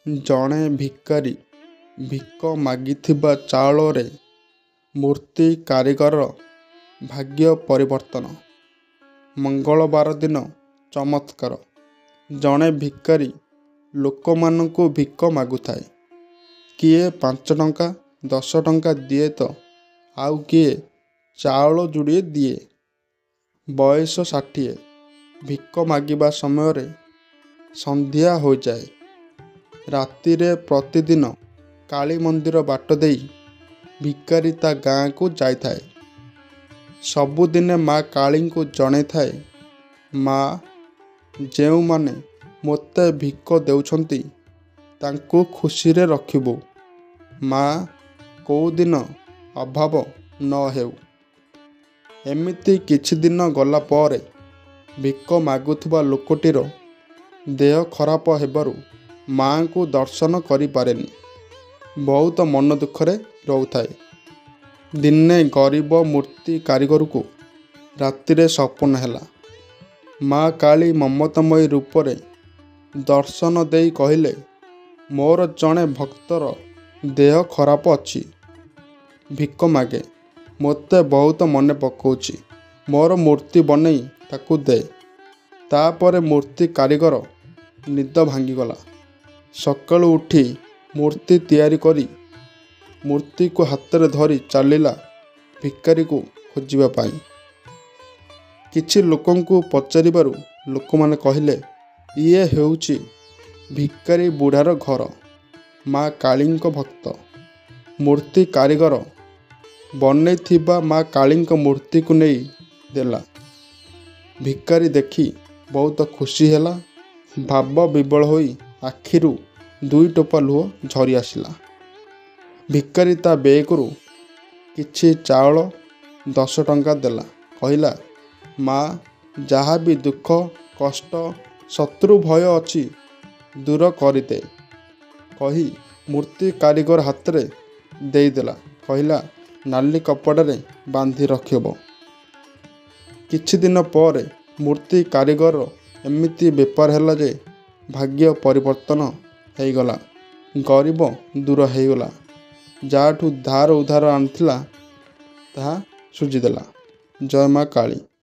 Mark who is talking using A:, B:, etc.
A: ଜଣେ ଭିକାରୀ ଭିକ ମାଗିଥିବା ଚାଉଳରେ ମୂର୍ତ୍ତି କାରିଗରର ଭାଗ୍ୟ ପରିବର୍ତ୍ତନ। ମଙ୍ଗଳବାର ଦିନ ଚମତ୍କାର। ଜଣେ ଭିକାରୀ ଲୋକମାନଙ୍କୁ ଭିକ ମାଗୁଥାଏ। କିଏ 5 ଟଙ୍କା 10 ଟଙ୍କା ଦିଏ ତ ଆଉ କିଏ ଚାଉଳ ଯୋଡ଼ିଏ ଦିଏ। ବୟସ 60। ଭିକ ମାଗିବା ସମୟରେ ସନ୍ଧ୍ୟା ହୋଇଯାଏ। ରାତିରେ ପ୍ରତିଦିନ କାଳୀ ମନ୍ଦିର ବାଟ ଦେଇ ଭିକାରୀ ତା ଗାଁକୁ ଯାଇଥାଏ। ସବୁଦିନେ ମା କାଳୀଙ୍କୁ ଜଣେଇଥାଏ, ମା, ଯେଉଁମାନେ ମୋତେ ଭିକ ଦେଉଛନ୍ତି ତାଙ୍କୁ ଖୁସିରେ ରଖିବୁ। ମା, କେଉଁଦିନ ଅଭାବ ନ ହେଉ। ଏମିତି କିଛି ଦିନ ଗଲା ପରେ ଭିକ ମାଗୁଥିବା ଲୋକଟିର ଦେହ ଖରାପ ହେବାରୁ ମା'ଙ୍କୁ ଦର୍ଶନ କରିପାରେନି। ବହୁତ ମନ ଦୁଃଖରେ ରହୁଥାଏ। ଦିନେ ଗରିବ ମୂର୍ତ୍ତି କାରିଗରକୁ ରାତିରେ ସ୍ୱପ୍ନ ହେଲା। ମା କାଳୀ ମମତାମୟୀ ରୂପରେ ଦର୍ଶନ ଦେଇ କହିଲେ, ମୋର ଜଣେ ଭକ୍ତର ଦେହ ଖରାପ ଅଛି। ଭିକ ମାଗେ। ମୋତେ ବହୁତ ମନେ ପକାଉଛି। ମୋର ମୂର୍ତ୍ତି ବନେଇ ତାକୁ ଦେ। ତାପରେ ମୂର୍ତ୍ତି କାରିଗର ନିଦ ଭାଙ୍ଗିଗଲା। ସକାଳୁ ଉଠି ମୂର୍ତ୍ତି ତିଆରି କରି ମୂର୍ତ୍ତିକୁ ହାତରେ ଧରି ଚାଲିଲା ଭିକାରୀକୁ ଖୋଜିବା ପାଇଁ। କିଛି ଲୋକଙ୍କୁ ପଚାରିବାରୁ ଲୋକମାନେ କହିଲେ, ଇଏ ହେଉଛି ଭିକାରୀ ବୁଢ଼ାର ଘର। ମା କାଳୀଙ୍କ ଭକ୍ତ। ମୂର୍ତ୍ତି କାରିଗର ବନେଇଥିବା ମା କାଳୀଙ୍କ ମୂର୍ତ୍ତିକୁ ନେଇ ଦେଲା। ଭିକାରୀ ଦେଖି ବହୁତ ଖୁସି ହେଲା। ଭାବ ବିହ୍ୱଳ ହୋଇ ଆଖିରୁ 2 ଟୋପା ଲୁହ ଝରି ଆସିଲା। ଭିକାରୀ ତା ବେଗରୁ କିଛି ଚାଉଳ 10 ଟଙ୍କା ଦେଲା। କହିଲା, ମା, ଯାହା ବି ଦୁଃଖ କଷ୍ଟ ଶତ୍ରୁ ଭୟ ଅଛି ଦୂର କରିଦେ। କହି ମୂର୍ତ୍ତି କାରିଗର ହାତରେ ଦେଇଦେଲା। କହିଲା, ନାଲି କପଡ଼ାରେ ବାନ୍ଧି ରଖିବ। କିଛି ଦିନ ପରେ ମୂର୍ତ୍ତି କାରିଗରର ଏମିତି ବେପାର ହେଲା ଯେ ଭାଗ୍ୟ ପରିବର୍ତ୍ତନ ହେଇଗଲା। ଗରିବ ଦୂର ହେଇଗଲା। ଯାହାଠୁ ଧାର ଉଧାର ଆଣିଥିଲା ତାହା ସୁଝିଦେଲା। ଜୟ ମା କାଳୀ।